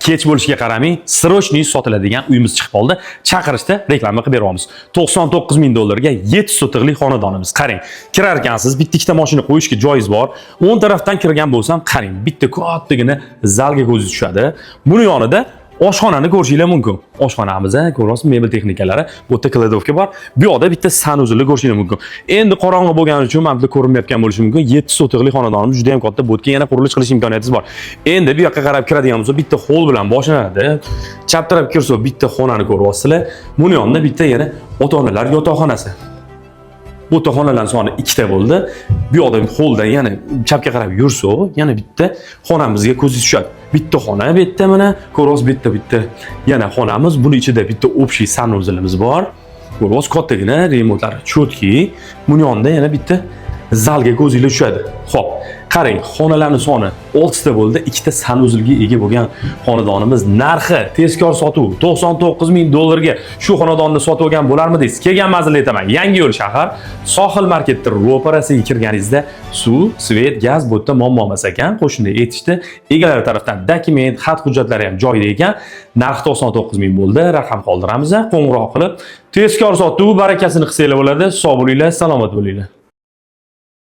Kech bo'lishiga qaramay, srochniy sotiladigan uyimiz chiqib qoldi. Chaqirishda reklama qilib beryapmiz. $99,000 7 sotiqli xonadonimiz. Qarang, kirar ekansiz, bitta ikkita mashina qo'yishga joyingiz bor. O'ng tarafdan kirgan bo'lsam, qarang, bitta kattagina zalga ko'z tushadi. Buni yonida oshxonani ko'rishingiz mumkin. Oshxonamiz, ko'ryapsiz, mebel texnikalari, bu yerda kladovka bor. Bu yoqda bitta sanuzilni ko'rishingiz mumkin. Endi qorong'i bo'lgani uchun mana bu ko'rinmayotgan bo'lishi mumkin. 7 sotiqli xonadonimiz juda ham katta. Bu yerga yana qurilish qilish imkoniyatingiz bor. Endi bu yoqqa qarab kiradigan bo'lsa, bitta hol bilan boshlanadi. Chap taraf kirsa, bitta xonani ko'ryapsizlar. Buni yonida bitta yana ota-onalar yotoqxonasi. Bu xonalarning soni 2 ta bo'ldi. Bu yoqda holdan yana chapga qarab yursa, yana bitta xonamizga ko'z tushadi. Bitta xona, bitta mana ko'roz bitta yana xonamiz. Buni ichida bitta общий sanuzilimiz bor. Ko'roz kattagina, remontlari chotki. Buni yonida yana bitta zalga ko'zingiz tushadi. Xo'p, qarang, xonalarning soni 6 ta bo'ldi. 2 ta sanuzilga ega bo'lgan xonadonimiz narxi tezkor sotuv $99,000 ga shu xonadonni sotib olgan bo'larmidingiz? Kelgan manzilni aytaman. Yangiyo'l shahar, Sohil marketning ro'parasiga kirganingizda suv, svet, gaz bu yerda muammo emas ekan. Qo'shni aytishdi. Egalari tarafdan dokument, xat hujjatlari ham joyida ekan. Narxi 99,000 bo'ldi. Raqam qoldiramiz. Qo'ng'iroq qilib tezkor sotuv barakasini qilsanglar bo'ladi. Sog' bo'linglar, salomat bo'linglar.